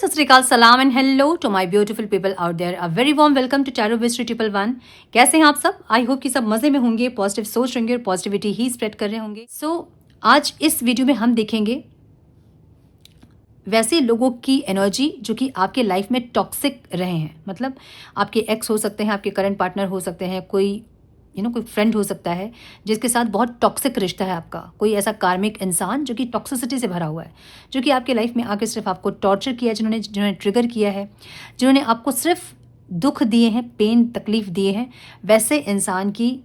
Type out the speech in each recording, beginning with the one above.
सत श्री अकाल, सलाम and hello to my beautiful people out there. A very warm welcome to tarot mystery 111। कैसे हैं आप सब? आई होप कि सब मजे में होंगे, पॉजिटिव सोच रहेंगे और पॉजिटिविटी ही स्प्रेड कर रहे होंगे। आज इस वीडियो में हम देखेंगे वैसे लोगों की एनर्जी जो कि आपके लाइफ में टॉक्सिक रहे हैं। मतलब आपके एक्स हो सकते हैं, आपके करंट पार्टनर हो सकते हैं, कोई कोई फ्रेंड हो सकता है जिसके साथ बहुत टॉक्सिक रिश्ता है आपका, कोई ऐसा कार्मिक इंसान जो कि टॉक्सिसिटी से भरा हुआ है, जो कि आपके लाइफ में आके सिर्फ आपको टॉर्चर किया, जिन्होंने ट्रिगर किया है, जिन्होंने आपको सिर्फ दुख दिए हैं, पेन तकलीफ दिए हैं। वैसे इंसान की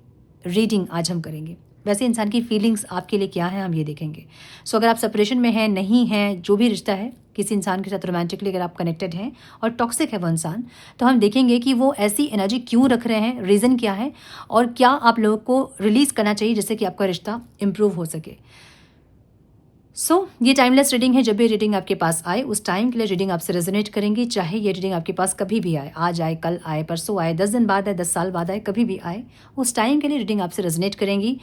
रीडिंग आज हम करेंगे। वैसे इंसान की फीलिंग्स आपके लिए क्या है, हम ये देखेंगे। अगर आप सेपरेशन में हैं, नहीं हैं, जो भी रिश्ता है किसी इंसान के साथ रोमांटिकली अगर आप कनेक्टेड हैं और टॉक्सिक है वो इंसान, तो हम देखेंगे कि वो ऐसी एनर्जी क्यों रख रहे हैं, रीज़न क्या है और क्या आप लोगों को रिलीज़ करना चाहिए जिससे कि आपका रिश्ता इम्प्रूव हो सके। ये टाइमलेस रीडिंग है। जब भी रीडिंग आपके पास आए उस टाइम के लिए रीडिंग आपसे रेजोनेट करेंगी, चाहे ये रीडिंग आपके पास कभी भी आए, आज आए, कल आए, परसों आए, 10 दिन बाद आए, 10 साल बाद आए, कभी भी आए, उस टाइम के लिए रीडिंग आपसे रेजोनेट करेंगी।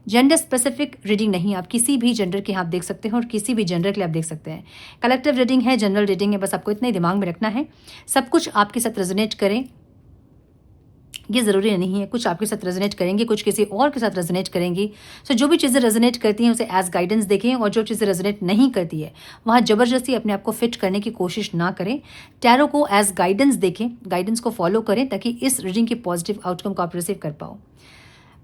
जेंडर स्पेसिफिक रीडिंग नहीं, आप किसी भी जेंडर के आप देख सकते हैं और किसी भी जेंडर के लिए आप देख सकते हैं। कलेक्टिव रीडिंग है, जनरल रीडिंग है, बस आपको इतना ही दिमाग में रखना है। सब कुछ आपके साथ रेजोनेट करें ये ज़रूरी नहीं है। कुछ आपके साथ रेजोनेट करेंगे, कुछ किसी और के साथ रेजोनेट करेंगी। जो भी चीज़ें रेजोनेट करती हैं उसे एज गाइडेंस देखें, और जो चीज़ें रेजोनेट नहीं करती है वहाँ ज़बरदस्ती अपने आप को फिट करने की कोशिश ना करें। टैरो को एज गाइडेंस देखें, गाइडेंस को फॉलो करें ताकि इस रीडिंग के पॉजिटिव आउटकम को आप रिसीव कर पाओ।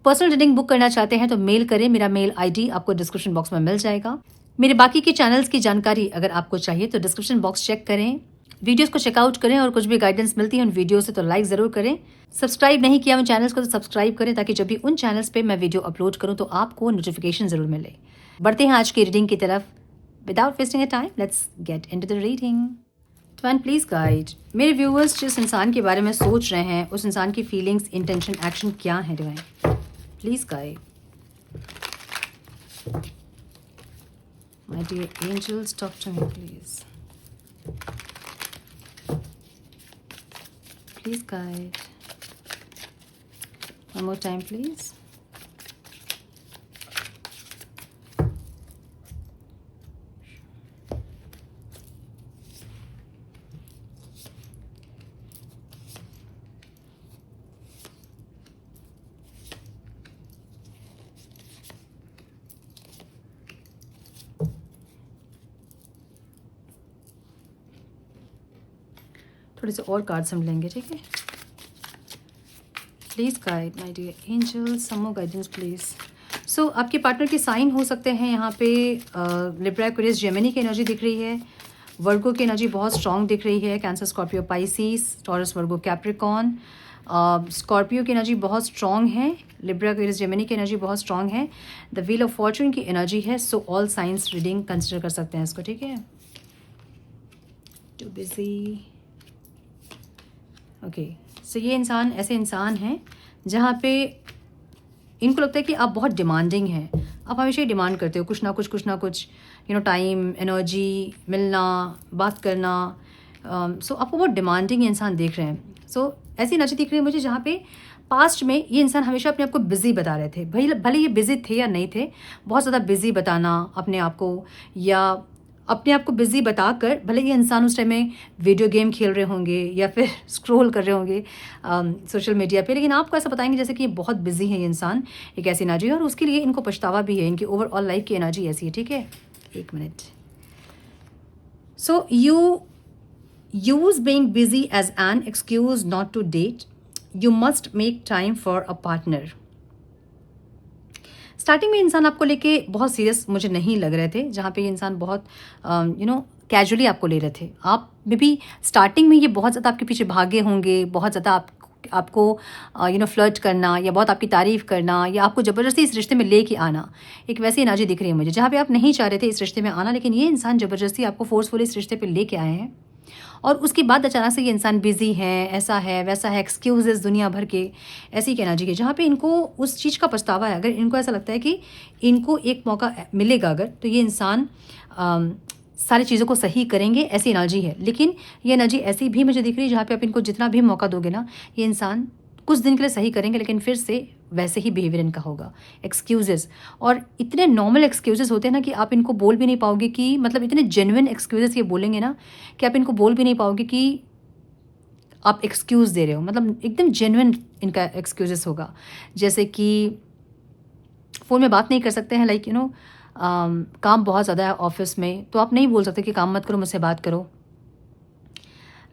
पर्सनल रीडिंग बुक करना चाहते हैं तो मेल करें, मेरा मेल आईडी आपको डिस्क्रिप्शन बॉक्स में मिल जाएगा। मेरे बाकी के चैनल्स की जानकारी अगर आपको चाहिए तो डिस्क्रिप्शन बॉक्स चेक करें, वीडियोस को चेकआउट करें, और कुछ भी गाइडेंस मिलती है उन वीडियो से तो लाइक ज़रूर करें। सब्सक्राइब नहीं किया उन चैनल्स को तो सब्सक्राइब करें ताकि जब भी उन चैनल्स पे मैं वीडियो अपलोड करूं तो आपको नोटिफिकेशन ज़रूर मिले। बढ़ते हैं आज की रीडिंग की तरफ। Without wasting A time let's get into the reading. Divine please guide मेरे व्यूअर्स, जिस इंसान के बारे में सोच रहे हैं उस इंसान की फीलिंग्स, इंटेंशन, एक्शन क्या है। Divine please guide. My dear angels, talk to me, please. Please guide. One more time, please. थोड़े से और कार्ड्स हम लेंगे, ठीक है। Please guide my dear angels, some more guidance please. आपके पार्टनर के साइन हो सकते हैं यहाँ पे लिब्रा, एक्वेरियस, जेमिनी की एनर्जी दिख रही है। वर्गो की एनर्जी बहुत स्ट्रॉन्ग दिख रही है। कैंसर, स्कॉर्पियो, पाइसिस, टॉरस, वर्गो, कैप्रिकॉन। स्कॉर्पियो की एनर्जी बहुत स्ट्रॉन्ग है। लिब्रा, एक्वेरियस, जेमिनी की एनर्जी बहुत स्ट्रॉन्ग है। द व्हील ऑफ फॉर्चून की एनर्जी है। ऑल साइंस रीडिंग कंसिडर कर सकते हैं इसको, ठीक है। Too busy. ओके, ये इंसान ऐसे इंसान हैं जहाँ पे इनको लगता है कि आप बहुत डिमांडिंग हैं। आप हमेशा ही डिमांड करते हो कुछ ना कुछ, टाइम, एनर्जी, मिलना, बात करना। आपको बहुत डिमांडिंग इंसान देख रहे हैं। ऐसी एनर्जी दिख रही है मुझे जहाँ पे पास्ट में ये इंसान हमेशा अपने आप को बिजी बता रहे थे। भले ये बिजी थे या नहीं थे, बहुत ज़्यादा बिजी बताना अपने आप को, या अपने आप को बिजी बताकर, भले ये इंसान उस टाइम में वीडियो गेम खेल रहे होंगे या फिर स्क्रॉल कर रहे होंगे सोशल मीडिया पे, लेकिन आपको ऐसा बताएंगे जैसे कि ये बहुत बिजी है ये इंसान। एक ऐसी एनर्जी है और उसके लिए इनको पछतावा भी है। इनकी ओवरऑल लाइफ की एनर्जी ऐसी है, ठीक है। एक minute. You use being busy as an excuse not to date. You must make time for a partner. Starting में इंसान आपको लेके बहुत सीरियस मुझे नहीं लग रहे थे, जहाँ पे ये इंसान बहुत कैजुअली आपको ले रहे थे। आप में भी स्टार्टिंग में ये बहुत ज़्यादा आपके पीछे भागे होंगे, बहुत ज़्यादा आपको फ्लर्ट करना या बहुत आपकी तारीफ़ करना या आपको ज़बरदस्ती इस रिश्ते में लेके आना। एक वैसी एनर्जी दिख रही है मुझे जहाँ पे आप नहीं चाह रहे थे इस रिश्ते में आना, लेकिन ये इंसान ज़बरदस्ती आपको फोर्सफुली इस रिश्ते पे लेके आए हैं। और उसके बाद अचानक से ये इंसान बिजी है, ऐसा है, वैसा है, एक्सक्यूजेस दुनिया भर के, ऐसी की एनर्जी है जहाँ पे इनको उस चीज़ का पछतावा है। अगर इनको ऐसा लगता है कि इनको एक मौका मिलेगा अगर, तो ये इंसान सारी चीज़ों को सही करेंगे, ऐसी एनर्जी है। लेकिन ये एनर्जी ऐसी भी मुझे दिख रही है जहाँ पे आप इनको जितना भी मौका दोगे ना, ये इंसान कुछ दिन के लिए सही करेंगे लेकिन फिर से वैसे ही बिहेवियर इनका होगा। एक्सक्यूज़ेज़, और इतने नॉर्मल एक्सक्यूज़ेज़ होते हैं ना कि आप इनको बोल भी नहीं पाओगे कि मतलब इतने जेन्युइन एक्सक्यूज़ेज़ ये बोलेंगे ना कि आप इनको बोल भी नहीं पाओगे कि आप एक्सक्यूज़ दे रहे हो, मतलब एकदम जेन्युइन इनका एक्सक्यूज़ेस होगा। जैसे कि फ़ोन में बात नहीं कर सकते हैं, लाइक काम बहुत ज़्यादा है ऑफ़िस में, तो आप नहीं बोल सकते कि काम मत करो, मुझसे बात करो।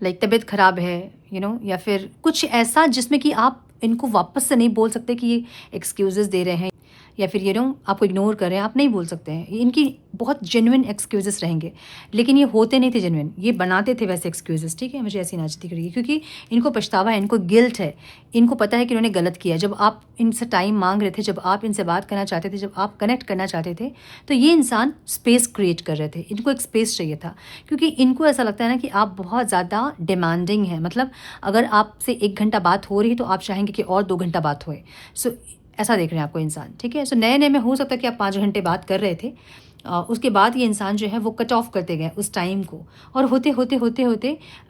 लाइक तबीयत ख़राब है, या फिर कुछ ऐसा जिसमें कि आप इनको वापस से नहीं बोल सकते कि ये एक्सक्यूज़ेस दे रहे हैं, या फिर आपको इग्नोर कर रहे हैं, आप नहीं बोल सकते हैं। इनकी बहुत जेन्युइन एक्सक्यूज़ेस रहेंगे, लेकिन ये होते नहीं थे जेन्युइन, ये बनाते थे वैसे एक्सक्यूज़ेस, ठीक है। मुझे ऐसी नाचती दिख रही है क्योंकि इनको पछतावा है, इनको गिल्ट है, इनको पता है कि इन्होंने गलत किया। जब आप इनसे टाइम मांग रहे थे, जब आप इनसे बात करना चाहते थे, जब आप कनेक्ट करना चाहते थे, तो ये इंसान स्पेस क्रिएट कर रहे थे। इनको एक स्पेस चाहिए था क्योंकि इनको ऐसा लगता है ना कि आप बहुत ज़्यादा डिमांडिंग हैं। मतलब अगर आपसे 1 घंटा बात हो रही है तो आप चाहेंगे कि और 2 घंटा बात होए। सो ऐसा देख रहे हैं आपको इंसान, ठीक है। सो नए-नए में हो सकता है कि आप 5 घंटे बात कर रहे थे, उसके बाद ये इंसान जो है वो कट ऑफ करते गए उस टाइम को, और होते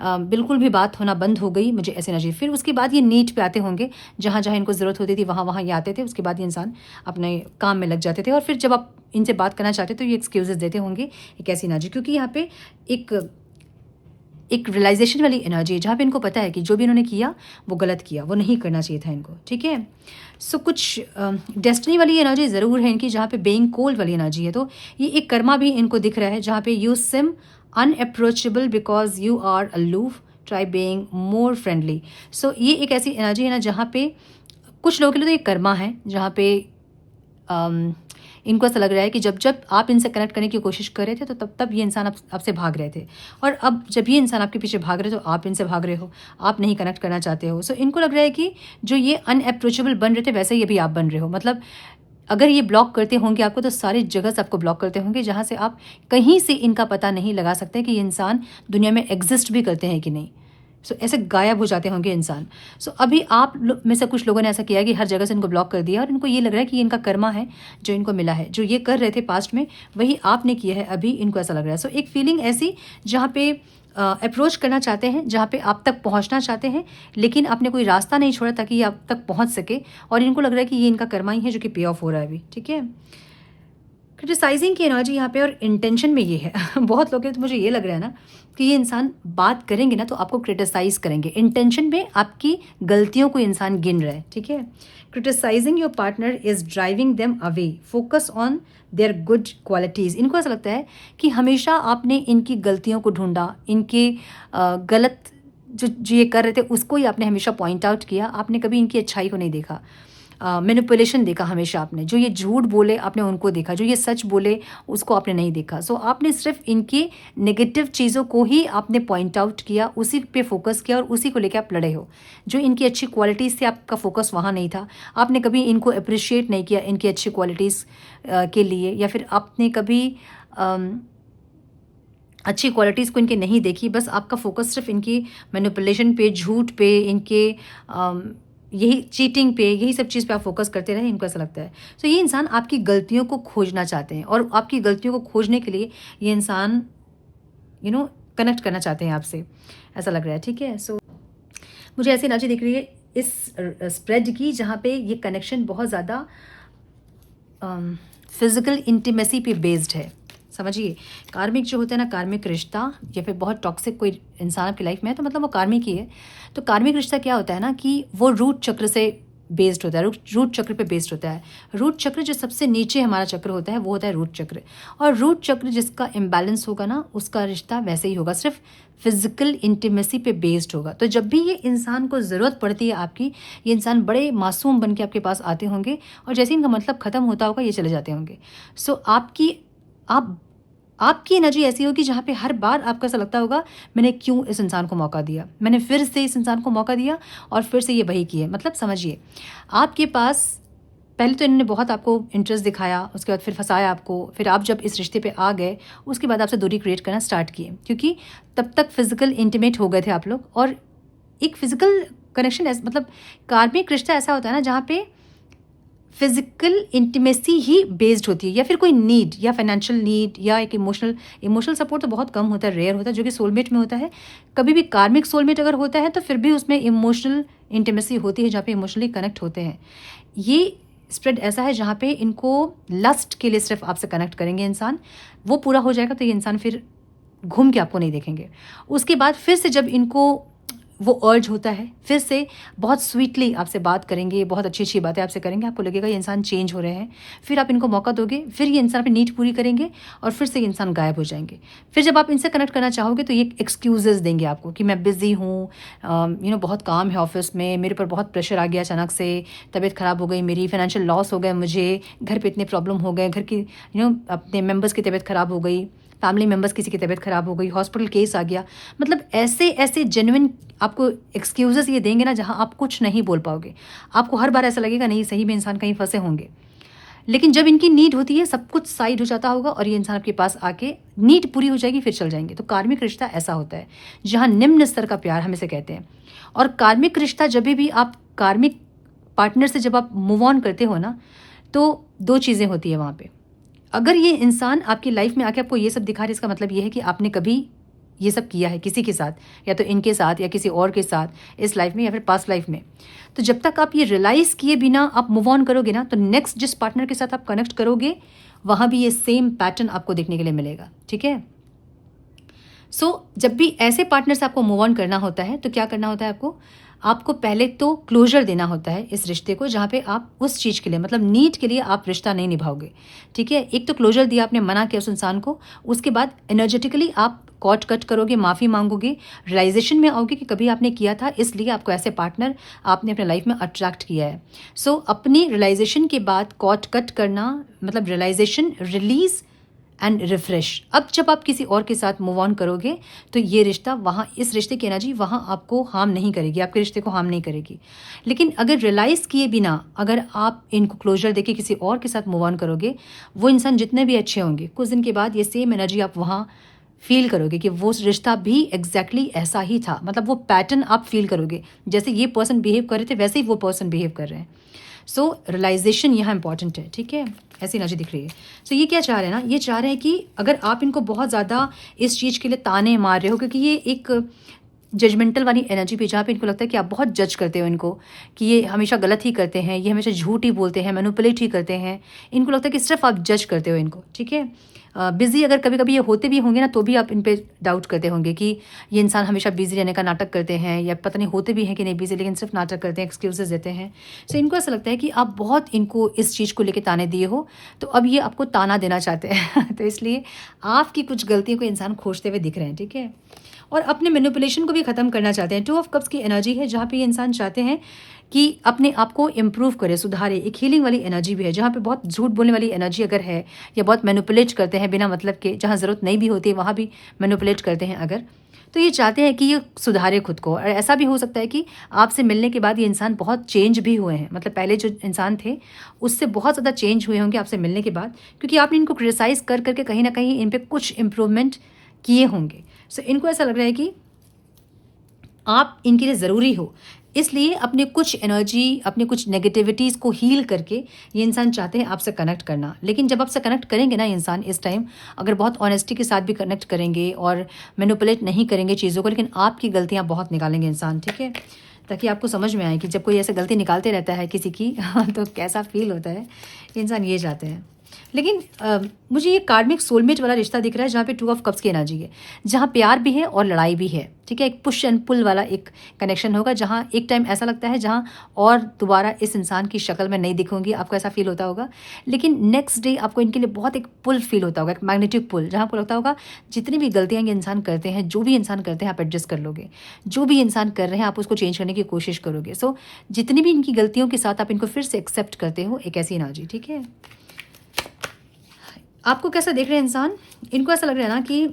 बिल्कुल भी बात होना बंद हो गई, मुझे ऐसे एनर्जी। फिर उसके बाद ये नीड पे आते होंगे, जहाँ-जहाँ इनको ज़रूरत होती थी वहाँ ये आते थे। उसके बाद ये इंसान अपने काम में लग जाते थे, और फिर जब आप इनसे बात करना चाहते तो ये एक्सक्यूज़ेज़ देते होंगे, एक ऐसी एनर्जी। क्योंकि यहाँ पे एक रियलाइजेशन वाली एनर्जी है, जहाँ पे इनको पता है कि जो भी इन्होंने किया वो गलत किया, वो नहीं करना चाहिए था इनको, ठीक है। सो कुछ डेस्टिनी वाली एनर्जी ज़रूर है इनकी, जहाँ पे बेइंग कोल्ड वाली एनर्जी है। तो ये एक कर्मा भी इनको दिख रहा है, जहाँ पे you seem unapproachable because you are aloof, try being more friendly. So ये एक ऐसी एनर्जी है ना, जहाँ पे कुछ लोगों के लिए तो ये कर्मा है, जहाँ पे इनको ऐसा लग रहा है कि जब जब आप इनसे कनेक्ट करने की कोशिश कर रहे थे तो तब तब ये इंसान आपसे भाग रहे थे, और अब जब ये इंसान आपके पीछे भाग रहे हो तो आप इनसे भाग रहे हो, आप नहीं कनेक्ट करना चाहते हो। सो इनको लग रहा है कि जो ये अनअप्रोचेबल बन रहे थे वैसे ही अभी आप बन रहे हो। मतलब अगर ये ब्लॉक करते होंगे आपको तो सारी जगह से आपको ब्लॉक करते होंगे, जहाँ से आप कहीं से इनका पता नहीं लगा सकते कि ये इंसान दुनिया में एग्जिस्ट भी करते हैं कि नहीं। सो ऐसे गायब हो जाते होंगे इंसान। सो अभी आप में से कुछ लोगों ने ऐसा किया कि हर जगह से इनको ब्लॉक कर दिया, और इनको ये लग रहा है कि ये इनका कर्मा है जो इनको मिला है, जो ये कर रहे थे पास्ट में वही आपने किया है, अभी इनको ऐसा लग रहा है। सो एक फीलिंग ऐसी जहाँ पे अप्रोच करना चाहते हैं, जहाँ पे आप तक पहुँचना चाहते हैं, लेकिन आपने कोई रास्ता नहीं छोड़ा ताकि ये आप तक पहुँच सके, और इनको लग रहा है कि ये इनका कर्मा ही है जो कि पे ऑफ हो रहा है अभी, ठीक है। क्रिटिसाइजिंग की एनर्जी यहाँ पे, और इंटेंशन में ये है बहुत लोग हैं, तो मुझे ये लग रहा है ना कि ये इंसान बात करेंगे ना तो आपको क्रिटिसाइज करेंगे, इंटेंशन में आपकी गलतियों को इंसान गिन रहा है, ठीक है। Criticising your partner is driving them away, focus on their good qualities. इनको ऐसा लगता है कि हमेशा आपने इनकी गलतियों को ढूंढा, इनके गलत जो ये कर रहे थे उसको ही आपने हमेशा पॉइंट आउट किया, आपने कभी इनकी अच्छाई को नहीं देखा। मैनिपुलेशन देखा हमेशा आपने, जो ये झूठ बोले आपने उनको देखा, जो ये सच बोले उसको आपने नहीं देखा। सो आपने सिर्फ इनकी नेगेटिव चीज़ों को ही आपने पॉइंट आउट किया, उसी पे फोकस किया, और उसी को लेकर आप लड़े हो। जो इनकी अच्छी क्वालिटीज़ थी आपका फोकस वहाँ नहीं था, आपने कभी इनको अप्रिशिएट नहीं किया इनकी अच्छी क्वालिटीज़ के लिए, या फिर आपने कभी अच्छी क्वालिटीज़ को इनके नहीं देखी। बस आपका फोकस सिर्फ इनकी मैनिपुलेशन पे, झूठ पे, इनके यही चीटिंग पे, यही सब चीज़ पे आप फोकस करते रहे, इनको ऐसा लगता है। सो ये इंसान आपकी गलतियों को खोजना चाहते हैं, और आपकी गलतियों को खोजने के लिए ये इंसान कनेक्ट करना चाहते हैं आपसे, ऐसा लग रहा है, ठीक है। सो मुझे ऐसी एनर्जी दिख रही है इस स्प्रेड की, जहाँ पे ये कनेक्शन बहुत ज़्यादा फिजिकल इंटीमेसी पे बेस्ड है। समझिए, कार्मिक जो होता है ना, कार्मिक रिश्ता, या फिर बहुत टॉक्सिक कोई इंसान आपकी लाइफ में है तो मतलब वो कार्मिक ही है। तो कार्मिक रिश्ता क्या होता है ना कि वो रूट चक्र से बेस्ड होता है, रूट चक्र पे बेस्ड होता है। रूट चक्र जो सबसे नीचे हमारा चक्र होता है वो होता है रूट चक्र, और रूट चक्र जिसका इम्बैलेंस होगा ना उसका रिश्ता वैसे ही होगा, सिर्फ फिजिकल इंटीमेसी पे बेस्ड होगा। तो जब भी ये इंसान को ज़रूरत पड़ती है आपकी, ये इंसान बड़े मासूम बन के आपके पास आते होंगे, और जैसे इनका मतलब ख़त्म होता होगा ये चले जाते होंगे। सो आपकी एनर्जी ऐसी होगी जहाँ पे हर बार आपको ऐसा लगता होगा मैंने क्यों इस इंसान को मौका दिया, मैंने फिर से इस इंसान को मौका दिया और फिर से ये वही किए। मतलब समझिए, आपके पास पहले तो इन्होंने बहुत आपको इंटरेस्ट दिखाया, उसके बाद फिर फंसाया आपको, फिर आप जब इस रिश्ते पे आ गए उसके बाद आपसे दूरी क्रिएट करना स्टार्ट किए, क्योंकि तब तक फिजिकल इंटीमेट हो गए थे आप लोग। और एक फिजिकल कनेक्शन मतलब कार्मिक रिश्ता ऐसा होता है ना जहाँ पे फिजिकल इंटीमेसी ही बेस्ड होती है, या फिर कोई नीड या फाइनेंशियल नीड या एक इमोशनल सपोर्ट तो बहुत कम होता है, रेयर होता है, जो कि सोलमेट में होता है। कभी भी कार्मिक सोलमेट अगर होता है तो फिर भी उसमें इमोशनल इंटीमेसी होती है, जहाँ पे इमोशनली कनेक्ट होते हैं। ये स्प्रेड ऐसा है जहाँ पे इनको लस्ट के लिए सिर्फ आपसे कनेक्ट करेंगे इंसान, वो पूरा हो जाएगा तो ये इंसान फिर घूम के आपको नहीं देखेंगे। उसके बाद फिर से जब इनको वो अर्ज होता है, फिर से बहुत स्वीटली आपसे बात करेंगे, बहुत अच्छी अच्छी बातें आपसे करेंगे, आपको लगेगा ये इंसान चेंज हो रहे हैं। फिर आप इनको मौका दोगे, फिर ये इंसान अपनी नीड पूरी करेंगे और फिर से ये इंसान गायब हो जाएंगे। फिर जब आप इनसे कनेक्ट करना चाहोगे तो ये एक्सक्यूजेस देंगे आपको कि मैं बिज़ी हूँ, बहुत काम है ऑफिस में, मेरे ऊपर बहुत प्रेशर आ गया, अचानक से तबीयत ख़राब हो गई मेरी, फाइनेंशियल लॉस हो गया मुझे, घर पे इतने प्रॉब्लम हो गए, घर की अपने मेम्बर्स की तबीयत ख़राब हो गई, फैमिली मेम्बर्स किसी की तबीयत ख़राब हो गई, हॉस्पिटल केस आ गया। मतलब ऐसे ऐसे जेन्युइन आपको एक्सक्यूजेस ये देंगे ना, जहाँ आप कुछ नहीं बोल पाओगे। आपको हर बार ऐसा लगेगा नहीं सही में इंसान कहीं फंसे होंगे, लेकिन जब इनकी नीड होती है सब कुछ साइड हो जाता होगा और ये इंसान आपके पास आके नीड पूरी हो जाएगी, फिर चल जाएंगे। तो कार्मिक रिश्ता ऐसा होता है जहाँ निम्न स्तर का प्यार हम इसे कहते हैं। और कार्मिक रिश्ता जब भी आप कार्मिक पार्टनर से जब आप मूव ऑन करते हो ना, तो दो चीज़ें होती है वहाँ पे। अगर ये इंसान आपकी लाइफ में आके आपको ये सब दिखा रहा है, इसका मतलब ये है कि आपने कभी ये सब किया है किसी के साथ, या तो इनके साथ या किसी और के साथ इस लाइफ में या फिर पास्ट लाइफ में। तो जब तक आप ये रियलाइज़ किए बिना आप मूव ऑन करोगे ना, तो नेक्स्ट जिस पार्टनर के साथ आप कनेक्ट करोगे वहाँ भी ये सेम पैटर्न आपको देखने के लिए मिलेगा। ठीक है। जब भी ऐसे पार्टनर से आपको मूव ऑन करना होता है तो क्या करना होता है आपको पहले तो क्लोजर देना होता है इस रिश्ते को, जहाँ पे आप उस चीज़ के लिए मतलब नीड के लिए आप रिश्ता नहीं निभाओगे। ठीक है। एक तो क्लोजर दिया आपने, मना किया उस इंसान को, उसके बाद एनर्जेटिकली आप कॉट कट करोगे, माफ़ी मांगोगे, रियलाइजेशन में आओगे कि कभी आपने किया था, इसलिए आपको ऐसे पार्टनर आपने अपने लाइफ में अट्रैक्ट किया है। अपनी रियलाइजेशन के बाद कॉट कट करना मतलब रियलाइजेशन, रिलीज एंड रिफ्रेश। अब जब आप किसी और के साथ मूव ऑन करोगे तो ये रिश्ता वहाँ, इस रिश्ते की एनर्जी वहाँ आपको हार्म नहीं करेगी, आपके रिश्ते को हार्म नहीं करेगी। लेकिन अगर रियलाइज़ किए बिना अगर आप इनको क्लोजर देके किसी और के साथ मूव ऑन करोगे, वो इंसान जितने भी अच्छे होंगे, कुछ दिन के बाद ये सेम एनर्जी आप वहाँ फील करोगे कि वो रिश्ता भी एग्जैक्टली ऐसा ही था। मतलब वो पैटर्न आप फील करोगे, जैसे ये पर्सन बिहेव कर रहे थे वैसे ही वो पर्सन बिहेव कर रहे हैं। रियलाइजेशन यहाँ इंपॉर्टेंट है। ठीक है। ऐसी एनर्जी दिख रही है। ये क्या चाह रहे हैं ना, ये चाह रहे हैं कि अगर आप इनको बहुत ज़्यादा इस चीज़ के लिए ताने मार रहे हो, क्योंकि ये एक जजमेंटल वाली एनर्जी पे, जहाँ पे इनको लगता है कि आप बहुत जज करते हो इनको, कि ये हमेशा गलत ही करते हैं, ये हमेशा झूठ ही बोलते हैं, मैनिपुलेट ही करते हैं। इनको लगता है कि सिर्फ आप जज करते हो इनको। ठीक है। बिज़ी अगर कभी कभी ये होते भी होंगे ना, तो भी आप इन पर डाउट करते होंगे कि ये इंसान हमेशा बिज़ी रहने का नाटक करते हैं, या पता नहीं होते भी हैं कि नहीं बिज़ी, लेकिन सिर्फ नाटक करते हैं, एक्सक्यूजेस देते हैं। इनको ऐसा लगता है कि आप बहुत इनको इस चीज़ को लेकर ताने दिए हो, तो अब ये आपको ताना देना चाहते हैं। तो इसलिए आपकी कुछ गलतियों को इंसान खोजते हुए दिख रहे हैं। ठीक है। और अपने मैनिपुलेशन को भी ख़त्म करना चाहते हैं। 2 ऑफ कप्स की एनर्जी है, जहाँ पे ये इंसान चाहते हैं कि अपने आप को इम्प्रूव करे, सुधारे। एक हीलिंग वाली एनर्जी भी है, जहाँ पे बहुत झूठ बोलने वाली एनर्जी अगर है, या बहुत मैनिपुलेट करते हैं बिना मतलब के, जहाँ ज़रूरत नहीं भी होती है वहाँ भी मैनिपुलेट करते हैं अगर, तो ये चाहते हैं कि ये सुधारे खुद को। और ऐसा भी हो सकता है कि आपसे मिलने के बाद ये इंसान बहुत चेंज भी हुए हैं, मतलब पहले जो इंसान थे उससे बहुत ज़्यादा चेंज हुए होंगे आपसे मिलने के बाद, क्योंकि आपने इनको क्रिटिसाइज़ कर करके कहीं ना कहीं इन पर कुछ इम्प्रूवमेंट किए होंगे। इनको ऐसा लग रहा है कि आप इनके लिए ज़रूरी हो, इसलिए अपने कुछ एनर्जी, अपने कुछ नेगेटिविटीज़ को हील करके ये इंसान चाहते हैं आपसे कनेक्ट करना। लेकिन जब आपसे कनेक्ट करेंगे ना इंसान, इस टाइम अगर बहुत ऑनेस्टी के साथ भी कनेक्ट करेंगे और मैनिपुलेट नहीं करेंगे चीज़ों को, लेकिन आपकी गलतियाँ बहुत निकालेंगे इंसान। ठीक है। ताकि आपको समझ में आए कि जब कोई ऐसे गलती निकालते रहता है किसी की तो कैसा फील होता है। इंसान ये चाहते हैं। लेकिन मुझे ये कार्मिक सोलमेट वाला रिश्ता दिख रहा है, जहाँ पे 2 ऑफ कप्स की एनर्जी है, जहाँ प्यार भी है और लड़ाई भी है। ठीक है। एक पुश एंड पुल वाला एक कनेक्शन होगा, जहाँ एक टाइम ऐसा लगता है जहाँ और दोबारा इस इंसान की शक्ल में नहीं दिखूंगी, आपको ऐसा फील होता होगा। लेकिन नेक्स्ट डे आपको इनके लिए बहुत एक पुल फील होता होगा, एक मैग्नेटिक पुल, जहाँ आपको लगता होगा जितनी भी गलतियाँ ये इंसान करते हैं, जो भी इंसान करते हैं आप एडजस्ट कर लोगे, जो भी इंसान कर रहे हैं आप उसको चेंज करने की कोशिश करोगे। जितनी भी इनकी गलतियों के साथ आप इनको फिर से एक्सेप्ट करते हो, एक ऐसी एनर्जी। ठीक है। आपको कैसा देख रहे हैं इंसान? इनको ऐसा लग रहा है ना कि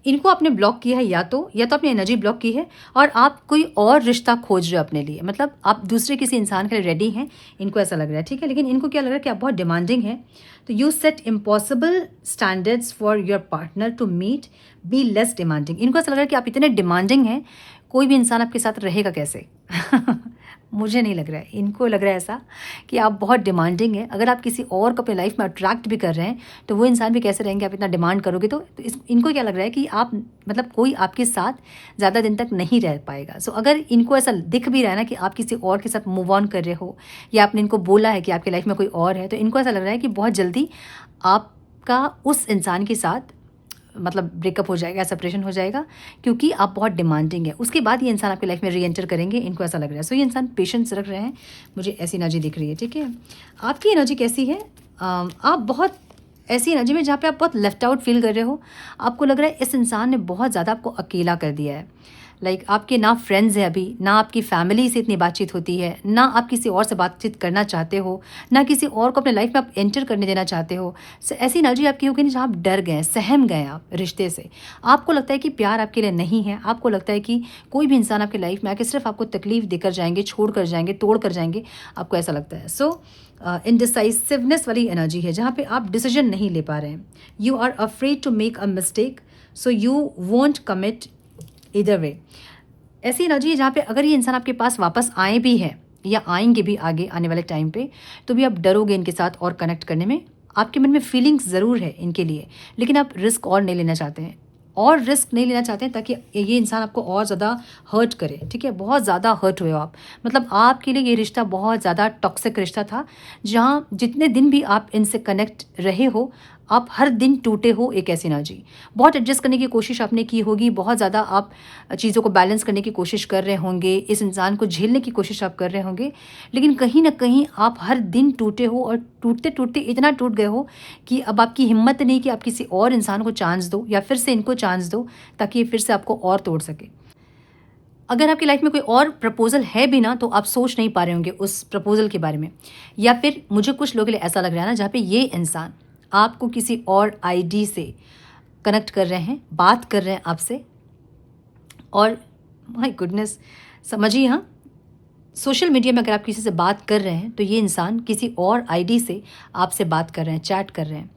इनको आपने ब्लॉक किया है, या तो आपने एनर्जी ब्लॉक की है और आप कोई और रिश्ता खोज रहे हो अपने लिए, मतलब आप दूसरे किसी इंसान के लिए रेडी हैं, इनको ऐसा लग रहा है। ठीक है। लेकिन इनको क्या लग रहा है कि आप बहुत डिमांडिंग हैं, तो you set impossible standards for your partner to meet, be less demanding. इनको ऐसा लग रहा है कि आप इतने डिमांडिंग हैं, कोई भी इंसान आपके साथ रहेगा कैसे? मुझे नहीं लग रहा है, इनको लग रहा है ऐसा कि आप बहुत डिमांडिंग हैं। अगर आप किसी और को अपने लाइफ में अट्रैक्ट भी कर रहे हैं तो वो इंसान भी कैसे रहेंगे, आप इतना डिमांड करोगे तो इनको क्या लग रहा है कि आप मतलब कोई आपके साथ ज़्यादा दिन तक नहीं रह पाएगा। सो अगर इनको ऐसा दिख भी रहा है ना कि आप किसी और के साथ मूव ऑन कर रहे हो या आपने इनको बोला है कि आपकी लाइफ में कोई और है, तो इनको ऐसा लग रहा है कि बहुत जल्दी आपका उस इंसान के साथ मतलब ब्रेकअप हो जाएगा, सेपरेशन हो जाएगा, क्योंकि आप बहुत डिमांडिंग है। उसके बाद ये इंसान आपकी लाइफ में री एंटर करेंगे, इनको ऐसा लग रहा है। सो ये इंसान पेशेंस रख रहे हैं, मुझे ऐसी एनर्जी दिख रही है। ठीक है, आपकी एनर्जी कैसी है? आप बहुत ऐसी एनर्जी में जहाँ पे आप बहुत लेफ्ट आउट फील कर रहे हो। आपको लग रहा है इस इंसान ने बहुत ज़्यादा आपको अकेला कर दिया है। लाइक आपके ना फ्रेंड्स हैं अभी, ना आपकी फैमिली से इतनी बातचीत होती है, ना आप किसी और से बातचीत करना चाहते हो, ना किसी और को अपने लाइफ में आप एंटर करने देना चाहते हो। ऐसी एनर्जी आपकी होगी जहाँ आप डर गए, सहम गए आप रिश्ते से। आपको लगता है कि प्यार आपके लिए नहीं है। आपको लगता है कि कोई भी इंसान आपकी लाइफ में आके सिर्फ आपको तकलीफ देकर जाएंगे, छोड़ कर जाएंगे, तोड़ कर जाएंगे, आपको ऐसा लगता है। सो इनडिसाइसिवनेस वाली एनर्जी है जहाँ पे आप डिसीजन नहीं ले पा रहे हैं। You are afraid to make a mistake, so you won't commit either way. ऐसी एनर्जी है जहाँ पे अगर ये इंसान आपके पास वापस आए भी हैं या आएंगे भी आगे आने वाले टाइम पे, तो भी आप डरोगे इनके साथ और कनेक्ट करने में। आपके मन में फीलिंग्स ज़रूर है इनके लिए, लेकिन आप रिस्क और नहीं लेना चाहते हैं, और रिस्क नहीं लेना चाहते हैं ताकि ये इंसान आपको और ज़्यादा हर्ट करे। ठीक है, बहुत ज़्यादा हर्ट हुए हो आप, मतलब आपके लिए ये रिश्ता बहुत ज़्यादा टॉक्सिक रिश्ता था, जहाँ जितने दिन भी आप इनसे कनेक्ट रहे हो आप हर दिन टूटे हो। एक ऐसी एनर्जी, बहुत एडजस्ट करने की कोशिश आपने की होगी, बहुत ज़्यादा आप चीज़ों को बैलेंस करने की कोशिश कर रहे होंगे, इस इंसान को झेलने की कोशिश आप कर रहे होंगे, लेकिन कहीं ना कहीं आप हर दिन टूटे हो, और टूटते टूटते इतना टूट गए हो कि अब आपकी हिम्मत नहीं कि आप किसी और इंसान को चांस दो या फिर से इनको चांस दो ताकि ये फिर से आपको और तोड़ सके। अगर आपकी लाइफ में कोई और प्रपोजल है भी ना, तो आप सोच नहीं पा रहे होंगे उस प्रपोजल के बारे में, या फिर मुझे कुछ लोगों के लिए ऐसा लग रहा है ना जहाँ पे ये इंसान आपको किसी और आईडी से कनेक्ट कर रहे हैं, बात कर रहे हैं आपसे, और माय गुडनेस समझिए, हाँ, सोशल मीडिया में अगर आप किसी से बात कर रहे हैं तो ये इंसान किसी और आईडी से आपसे बात कर रहे हैं, चैट कर रहे हैं,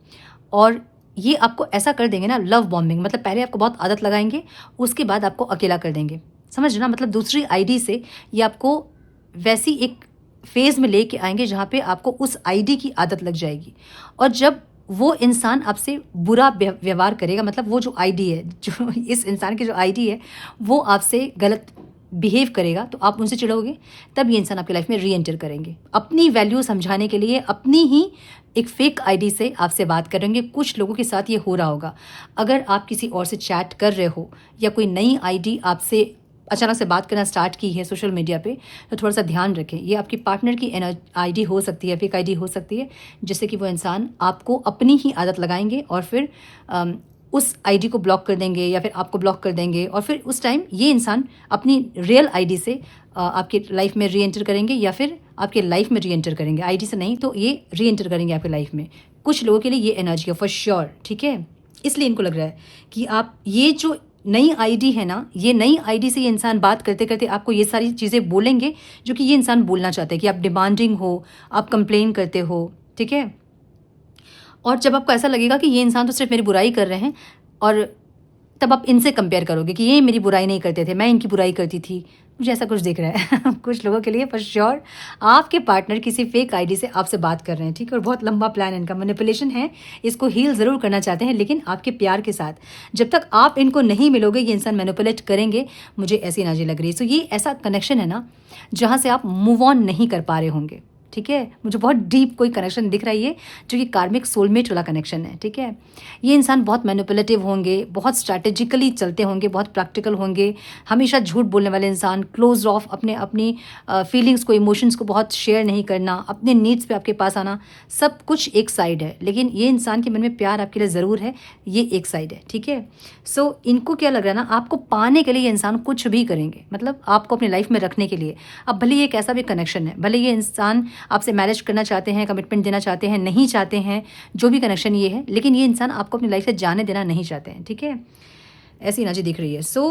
और ये आपको ऐसा कर देंगे ना, लव बॉम्बिंग, मतलब पहले आपको बहुत आदत लगाएंगे, उसके बाद आपको अकेला कर देंगे। समझ ना, मतलब दूसरी आईडी से ये आपको वैसी एक फेज़ में लेके आएंगे जहाँ पे आपको उस आईडी की आदत लग जाएगी, और जब वो इंसान आपसे बुरा व्यवहार करेगा, मतलब वो जो आईडी है, जो इस इंसान की जो आईडी है, वो आपसे गलत बिहेव करेगा, तो आप उनसे चिढ़ोगे, तब ये इंसान आपकी लाइफ में री एंटर करेंगे अपनी वैल्यू समझाने के लिए, अपनी ही एक फेक आईडी से आपसे बात करेंगे। कुछ लोगों के साथ ये हो रहा होगा। अगर आप किसी और से चैट कर रहे हो या कोई नई आईडी आपसे अचानक से बात करना स्टार्ट की है सोशल मीडिया पे, तो थोड़ा सा ध्यान रखें। ये आपकी पार्टनर की आईडी हो सकती है, फेक आईडी हो सकती है, जिससे कि वो इंसान आपको अपनी ही आदत लगाएंगे और फिर उस आईडी को ब्लॉक कर देंगे या फिर आपको ब्लॉक कर देंगे, और फिर उस टाइम ये इंसान अपनी रियल आईडी से आपके लाइफ में री एंटर करेंगे, या फिर आपके लाइफ में री एंटर करेंगे। आईडी से नहीं तो ये री एंटर करेंगे आपकी लाइफ में। कुछ लोगों के लिए ये एनर्जी है फॉर श्योर। ठीक है, इसलिए इनको लग रहा है कि आप ये जो नई आईडी है ना, ये नई आईडी से ये इंसान बात करते करते आपको ये सारी चीज़ें बोलेंगे जो कि ये इंसान बोलना चाहते हैं, कि आप डिमांडिंग हो, आप कंप्लेन करते हो। ठीक है, और जब आपको ऐसा लगेगा कि ये इंसान तो सिर्फ मेरी बुराई कर रहे हैं, और तब आप इनसे कंपेयर करोगे कि ये मेरी बुराई नहीं करते थे, मैं इनकी बुराई करती थी। मुझे ऐसा कुछ दिख रहा है कुछ लोगों के लिए फॉर श्योर आपके पार्टनर किसी फेक आईडी से आपसे बात कर रहे हैं। ठीक है, और बहुत लंबा प्लान इनका, मैनिपुलेशन है, इसको हील ज़रूर करना चाहते हैं, लेकिन आपके प्यार के साथ। जब तक आप इनको नहीं मिलोगे ये इंसान मैनिपुलेट करेंगे, मुझे ऐसी एनर्जी लग रही है। सो ये ऐसा कनेक्शन है ना जहाँ से आप मूव ऑन नहीं कर पा रहे होंगे। ठीक है, मुझे बहुत डीप कोई कनेक्शन दिख रही है जो कि कार्मिक सोलमेट वाला कनेक्शन है। ठीक है, ये इंसान बहुत मैनिपुलेटिव होंगे, बहुत स्ट्रैटेजिकली चलते होंगे, बहुत प्रैक्टिकल होंगे, हमेशा झूठ बोलने वाले इंसान, क्लोज ऑफ, अपनी फीलिंग्स को, इमोशंस को बहुत शेयर नहीं करना, अपने नीड्स पे आपके पास आना, सब कुछ एक साइड है, लेकिन ये इंसान के मन में प्यार आपके लिए ज़रूर है, ये एक साइड है। ठीक है, सो इनको क्या लग रहा है ना, आपको पाने के लिए ये इंसान कुछ भी करेंगे, मतलब आपको अपनी लाइफ में रखने के लिए। अब भले ये एक ऐसा भी कनेक्शन है, भले ये इंसान आपसे मैरिज करना चाहते हैं, कमिटमेंट देना चाहते हैं, नहीं चाहते हैं, जो भी कनेक्शन ये है, लेकिन ये इंसान आपको अपनी लाइफ से जाने देना नहीं चाहते हैं। ठीक है, ऐसी एनर्जी दिख रही है। सो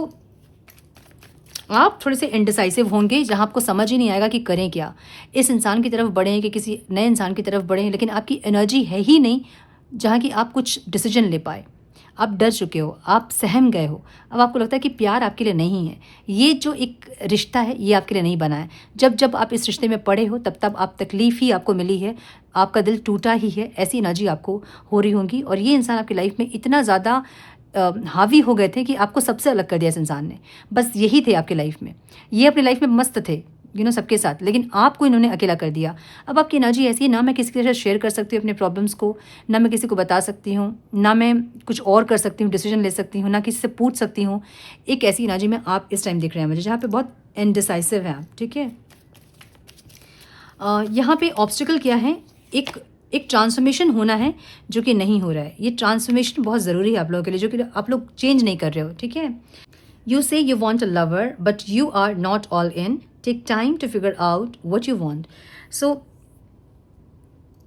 आप थोड़े से इनडिसाइसिव होंगे, जहां आपको समझ ही नहीं आएगा कि करें क्या, इस इंसान की तरफ बढ़ें कि किसी नए इंसान की तरफ बढ़ें, लेकिन आपकी एनर्जी है ही नहीं जहां कि आप कुछ डिसीजन ले पाए। आप डर चुके हो, आप सहम गए हो, अब आपको लगता है कि प्यार आपके लिए नहीं है, ये जो एक रिश्ता है ये आपके लिए नहीं बना है। जब जब आप इस रिश्ते में पड़े हो तब तब आप तकलीफ़ ही आपको मिली है, आपका दिल टूटा ही है, ऐसी एनर्जी आपको हो रही होंगी। और ये इंसान आपकी लाइफ में इतना ज़्यादा हावी हो गए थे कि आपको सबसे अलग कर दिया इस इंसान ने। बस यही थे आपकी लाइफ में, ये अपनी लाइफ में मस्त थे सबके साथ, लेकिन आपको इन्होंने अकेला कर दिया। अब आपकी एनर्जी ऐसी है, ना मैं किसी के साथ शेयर कर सकती हूँ अपने प्रॉब्लम्स को, ना मैं किसी को बता सकती हूँ, ना मैं कुछ और कर सकती हूँ, डिसीजन ले सकती हूँ, ना किसी से पूछ सकती हूँ। एक ऐसी एनर्जी में आप इस टाइम दिख रहे हैं मुझे, जहाँ पे बहुत इनडिसाइसिव है आप, ठीक है। यहाँ पे ऑब्स्टिकल क्या है, एक एक ट्रांसफॉर्मेशन होना है जो कि नहीं हो रहा है। ये ट्रांसफॉर्मेशन बहुत ज़रूरी है आप लोगों के लिए, जो कि आप लोग चेंज नहीं कर रहे हो, ठीक है। You say you want a lover, but you are not all in. Take time to figure out what you want. So,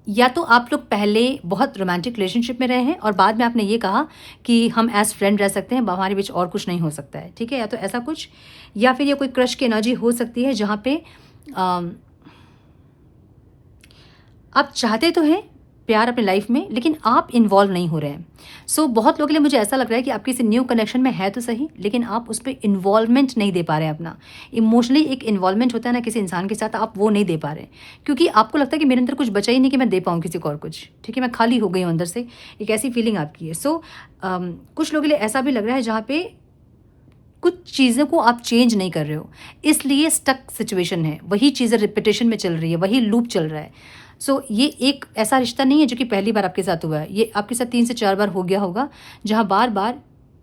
या तो आप लोग पहले बहुत रोमांटिक रिलेशनशिप में रहे हैं और बाद में आपने ये कहा कि हम एज फ्रेंड रह सकते हैं, हमारे बीच और कुछ नहीं हो सकता है, ठीक है। या तो ऐसा कुछ, या फिर ये कोई क्रश की एनर्जी हो सकती है जहाँ पे आप चाहते तो हैं प्यार अपने लाइफ में, लेकिन आप इन्वॉल्व नहीं हो रहे हैं। सो बहुत लोगों के लिए मुझे ऐसा लग रहा है कि आप किसी न्यू कनेक्शन में है तो सही, लेकिन आप उस पर इन्वॉल्वमेंट नहीं दे पा रहे हैं अपना। इमोशनली एक इन्वॉल्वमेंट होता है ना किसी इंसान के साथ, आप वो नहीं दे पा रहे हैं, क्योंकि आपको लगता है कि मेरे अंदर कुछ बचा ही नहीं कि मैं दे पाऊँ किसी को और कुछ, ठीक है। मैं खाली हो गई हूँ अंदर से, एक ऐसी फीलिंग आपकी है। सो कुछ लोगों के लिए ऐसा भी लग रहा है जहाँ पे कुछ चीज़ों को आप चेंज नहीं कर रहे हो, इसलिए स्टक सिचुएशन है, वही चीज़ें रिपीटेशन में चल रही है, वही लूप चल रहा है। सो ये एक ऐसा रिश्ता नहीं है जो कि पहली बार आपके साथ हुआ है, ये आपके साथ 3 से 4 बार हो गया होगा, जहाँ बार बार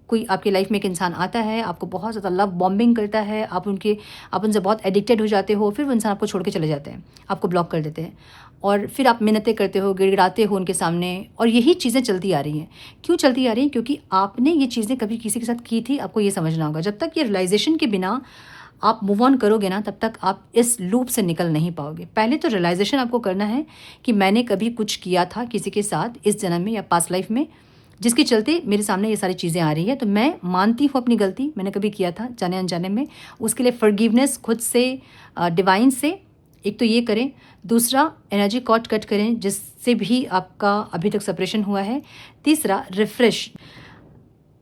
कोई आपकी लाइफ में एक इंसान आता है, आपको बहुत ज़्यादा लव बॉम्बिंग करता है, आप उनसे बहुत एडिक्टेड हो जाते हो, फिर वो इंसान आपको छोड़ के चले जाते हैं, आपको ब्लॉक कर देते हैं, और फिर आप मिन्नतें करते हो, गिड़गिड़ाते हो उनके सामने, और यही चीज़ें चलती आ रही हैं। क्यों चलती आ रही हैं? क्योंकि आपने ये चीज़ें कभी किसी के साथ की थी, आपको ये समझना होगा। जब तक ये रियलाइजेशन के बिना आप मूव ऑन करोगे ना, तब तक आप इस लूप से निकल नहीं पाओगे। पहले तो रियलाइजेशन आपको करना है कि मैंने कभी कुछ किया था किसी के साथ इस जन्म में या पास्ट लाइफ में, जिसके चलते मेरे सामने ये सारी चीज़ें आ रही है। तो मैं मानती हूँ अपनी गलती, मैंने कभी किया था जाने अनजाने में, उसके लिए फॉरगिवनेस खुद से, डिवाइन से। एक तो ये करें, दूसरा एनर्जी कॉर्ड कट करें जिससे भी आपका अभी तक सेपरेशन हुआ है। तीसरा, रिफ्रेश।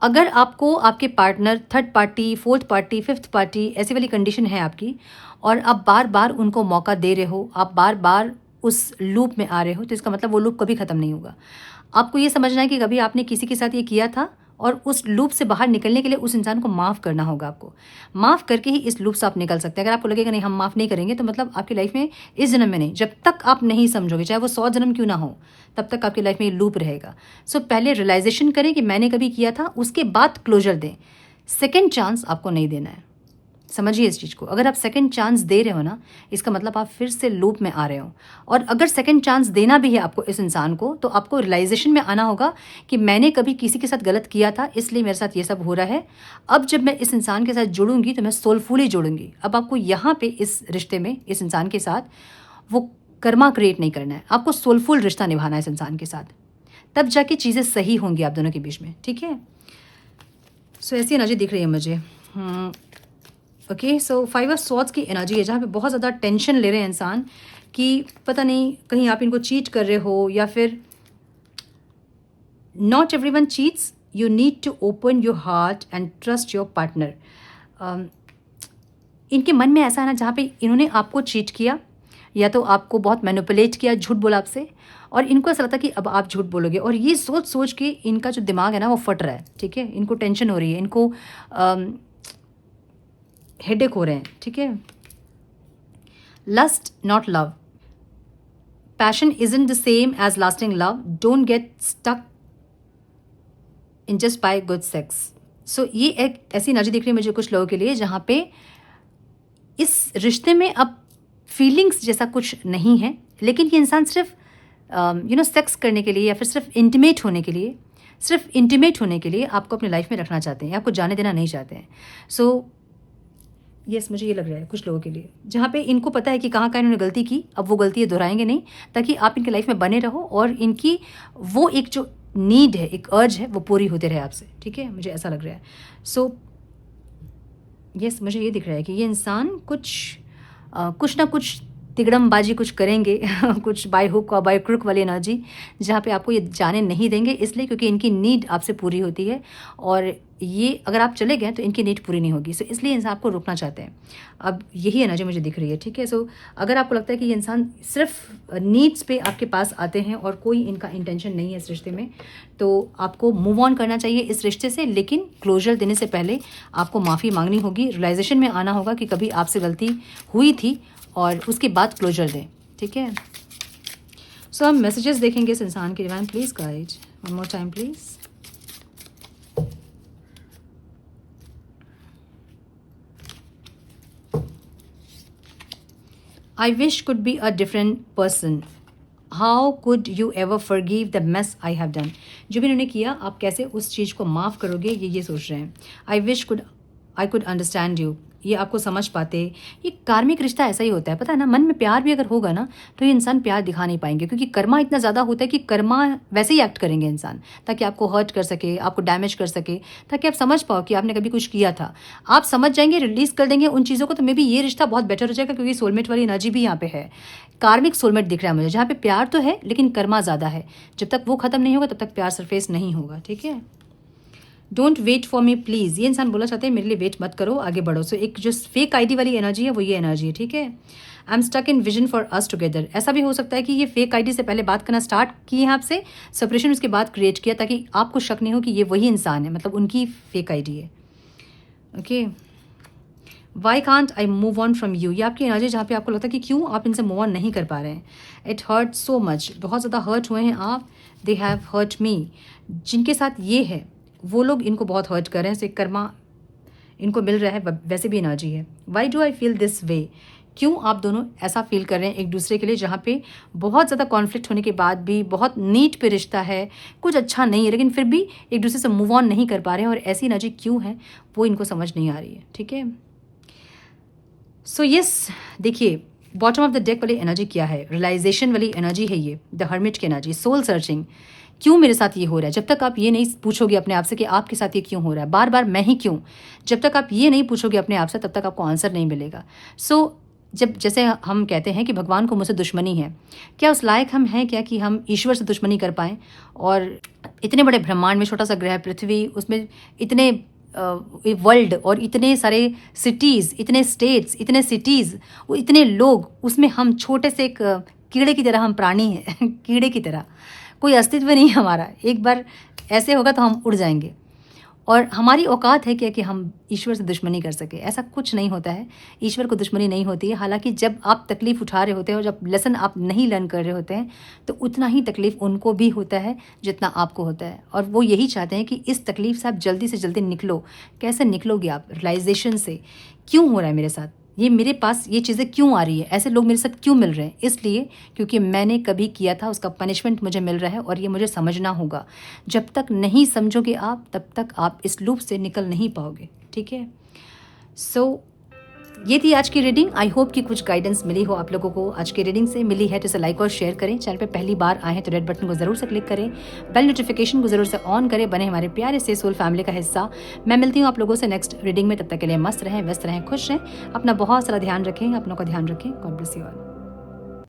अगर आपको आपके partner third party, fourth party, fifth party ऐसी वाली कंडीशन है आपकी, और आप बार बार उनको मौका दे रहे हो, आप बार बार उस लूप में आ रहे हो, तो इसका मतलब वो लूप कभी ख़त्म नहीं होगा। आपको ये समझना है कि कभी आपने किसी के साथ ये किया था, और उस लूप से बाहर निकलने के लिए उस इंसान को माफ़ करना होगा आपको। माफ़ करके ही इस लूप से आप निकल सकते हैं। अगर आपको लगेगा नहीं हम माफ़ नहीं करेंगे, तो मतलब आपकी लाइफ में इस जन्म में नहीं, जब तक आप नहीं समझोगे, चाहे वो 100 जन्म क्यों ना हो, तब तक आपकी लाइफ में ये लूप रहेगा। सो पहले रियलाइजेशन करें कि मैंने कभी किया था, उसके बाद क्लोजर दें। सेकेंड चांस आपको नहीं देना है, समझिए इस चीज़ को। अगर आप सेकंड चांस दे रहे हो ना, इसका मतलब आप फिर से लूप में आ रहे हो। और अगर सेकंड चांस देना भी है आपको इस इंसान को, तो आपको रियलाइजेशन में आना होगा कि मैंने कभी किसी के साथ गलत किया था, इसलिए मेरे साथ ये सब हो रहा है। अब जब मैं इस इंसान के साथ जुड़ूंगी तो मैं सोलफुली जुड़ूंगी। अब आपको यहाँ पे इस रिश्ते में इस इंसान के साथ वो कर्मा क्रिएट नहीं करना है, आपको सोलफुल रिश्ता निभाना है इस इंसान के साथ, तब जाके चीज़ें सही होंगी आप दोनों के बीच में, ठीक है। सो ऐसी एनर्जी दिख रही है मुझे। ओके, सो 5 ऑफ स्वॉर्ड्स की एनर्जी है, जहाँ पे बहुत ज़्यादा टेंशन ले रहे हैं इंसान कि पता नहीं कहीं आप इनको चीट कर रहे हो, या फिर not everyone cheats, you need to open your heart and trust your partner. इनके मन में ऐसा है ना, जहाँ पे इन्होंने आपको चीट किया, या तो आपको बहुत मैनिपुलेट किया, झूठ बोला आपसे, और इनको ऐसा लगता कि अब आप झूठ बोलोगे, और ये सोच सोच के इनका जो दिमाग है ना वो फट रहा है, ठीक है। इनको टेंशन हो रही है, इनको हेडेक हो रहे हैं, ठीक है। Lust not love, passion isn't the same as lasting love, don't get stuck in just by good sex. So ये एक ऐसी एनर्जी दिख रही है मुझे कुछ लोगों के लिए, जहाँ पे इस रिश्ते में अब फीलिंग्स जैसा कुछ नहीं है, लेकिन ये इंसान सिर्फ सेक्स करने के लिए, या फिर सिर्फ इंटीमेट होने के लिए आपको अपनी लाइफ में रखना चाहते हैं, आपको जाने देना नहीं चाहते हैं। सो यस, मुझे ये लग रहा है कुछ लोगों के लिए, जहाँ पे इनको पता है कि कहाँ कहाँ इन्होंने गलती की, अब वो गलती दोहराएंगे नहीं, ताकि आप इनकी लाइफ में बने रहो, और इनकी वो एक जो नीड है, एक अर्ज है, वो पूरी होते रहे आपसे, ठीक है। मुझे ऐसा लग रहा है। सो यस, मुझे ये दिख रहा है कि ये इंसान कुछ ना कुछ तिकड़मबाजी कुछ करेंगे कुछ बाय हुक और बाय क्रुक वाली एनर्जी, जहाँ पे आपको ये जाने नहीं देंगे, इसलिए क्योंकि इनकी नीड आपसे पूरी होती है और ये अगर आप चले गए तो इनकी नीड पूरी नहीं होगी। सो इसलिए इंसान आपको रोकना चाहते हैं। अब यही एनर्जी मुझे दिख रही है, ठीक है। सो अगर आपको लगता है कि ये इंसान सिर्फ नीड्स पे आपके पास आते हैं और कोई इनका इंटेंशन नहीं है इस रिश्ते में, तो आपको मूव ऑन करना चाहिए इस रिश्ते से, लेकिन क्लोजर देने से पहले आपको माफ़ी मांगनी होगी, रियलाइजेशन में आना होगा कि कभी आपसे गलती हुई थी और उसके बाद क्लोजर दें, ठीक है। सो हम मैसेजेस देखेंगे इस इंसान के। Divine please guide one more time please. I wish could be a different person. How could you ever forgive the mess I have done? जो भी इन्होंने किया, आप कैसे उस चीज़ को माफ़ करोगे, ये सोच रहे हैं। I wish I could understand you. ये आपको समझ पाते। ये कार्मिक रिश्ता ऐसा ही होता है, पता है ना। मन में प्यार भी अगर होगा ना तो ये इंसान प्यार दिखा नहीं पाएंगे, क्योंकि कर्मा इतना ज़्यादा होता है कि कर्मा वैसे ही एक्ट करेंगे इंसान, ताकि आपको हर्ट कर सके, आपको डैमेज कर सके, ताकि आप समझ पाओ कि आपने कभी कुछ किया था। आप समझ जाएंगे, रिलीज़ कर देंगे उन चीज़ों को, तो मे बी ये रिश्ता बहुत बेटर हो जाएगा, क्योंकि सोलमेट वाली एनर्जी भी यहाँ पे है। कार्मिक सोलमेट दिख रहा है मुझे, जहाँ पे प्यार तो है लेकिन कर्मा ज़्यादा है। जब तक वो ख़त्म नहीं होगा तब तक प्यार सरफेस नहीं होगा, ठीक है। Don't wait for me please, ये इंसान बोला चाहते हैं मेरे लिए वेट मत करो, आगे बढ़ो। सो एक जो फेक आईडी वाली एनर्जी है वो ये एनर्जी है, ठीक है। I am stuck in vision for us together. ऐसा भी हो सकता है कि ये फेक आईडी से पहले बात करना स्टार्ट किए हैं आपसे, सेपरेशन उसके बाद क्रिएट किया, ताकि आपको शक नहीं हो कि ये वही इंसान है, मतलब उनकी फेक आईडी है, okay. Why can't I move on from you, ये आपकी एनर्जी जहाँ पे आपको लगता है कि क्यों आप इनसे मूव ऑन नहीं कर पा रहे हैं। इट हर्ट सो मच, बहुत ज़्यादा हर्ट हुए हैं आप। दे हैव हर्ट मी, जिनके साथ ये है वो लोग इनको बहुत हर्ट कर रहे हैं। सो एक कर्मा इनको मिल रहा है, वैसे भी एनर्जी है। Why do I feel this way, क्यों आप दोनों ऐसा फील कर रहे हैं एक दूसरे के लिए, जहाँ पे बहुत ज़्यादा कॉन्फ्लिक्ट होने के बाद भी बहुत नीट पे रिश्ता है, कुछ अच्छा नहीं है, लेकिन फिर भी एक दूसरे से मूव ऑन नहीं कर पा रहे हैं। और ऐसी एनर्जी क्यों है वो इनको समझ नहीं आ रही है, ठीक है। सो यस, देखिए बॉटम ऑफ द डेक वाली एनर्जी क्या है, रियलाइजेशन वाली एनर्जी है ये, द हर्मिट की एनर्जी, सोल सर्चिंग। क्यों मेरे साथ ये हो रहा है, जब तक आप ये नहीं पूछोगे अपने आप से कि आपके साथ ये क्यों हो रहा है, बार बार मैं ही क्यों, जब तक आप ये नहीं पूछोगे अपने आप से तब तक आपको आंसर नहीं मिलेगा। सो जब जैसे हम कहते हैं कि भगवान को मुझसे दुश्मनी है, क्या उस लायक हम हैं क्या कि हम ईश्वर से दुश्मनी कर पाएँ। और इतने बड़े ब्रह्मांड में छोटा सा ग्रह पृथ्वी, उसमें इतने वर्ल्ड और इतने सारे सिटीज़, इतने स्टेट्स, इतने सिटीज़, वो इतने लोग, उसमें हम छोटे से एक कीड़े की तरह हम प्राणी हैं कीड़े की तरह, कोई अस्तित्व नहीं है हमारा। एक बार ऐसे होगा तो हम उड़ जाएंगे, और हमारी औकात है क्या कि हम ईश्वर से दुश्मनी कर सके। ऐसा कुछ नहीं होता है, ईश्वर को दुश्मनी नहीं होती है। हालांकि जब आप तकलीफ़ उठा रहे होते हैं और जब लेसन आप नहीं लर्न कर रहे होते हैं, तो उतना ही तकलीफ़ उनको भी होता है जितना आपको होता है, और वो यही चाहते हैं कि इस तकलीफ़ से आप जल्दी से जल्दी निकलो। कैसे निकलोगे आप, रियलाइजेशन से। क्यों हो रहा है मेरे साथ ये, मेरे पास ये चीज़ें क्यों आ रही है, ऐसे लोग मेरे साथ क्यों मिल रहे हैं, इसलिए क्योंकि मैंने कभी किया था, उसका पनिशमेंट मुझे मिल रहा है और ये मुझे समझना होगा। जब तक नहीं समझोगे आप तब तक आप इस लूप से निकल नहीं पाओगे, ठीक है। सो ये थी आज की रीडिंग। आई होप कि कुछ गाइडेंस मिली हो आप लोगों को, आज की रीडिंग से मिली है तो इसे लाइक और शेयर करें। चैनल पे पहली बार आए हैं तो रेड बटन को ज़रूर से क्लिक करें, बेल नोटिफिकेशन को ज़रूर से ऑन करें, बने हमारे प्यारे से सोल फैमिली का हिस्सा। मैं मिलती हूँ आप लोगों से नेक्स्ट रीडिंग में, तब तक के लिए मस्त रहें, व्यस्त रहें, खुश रहें, अपना बहुत सारा ध्यान रखें, अपनों का ध्यान रखें। God bless you all.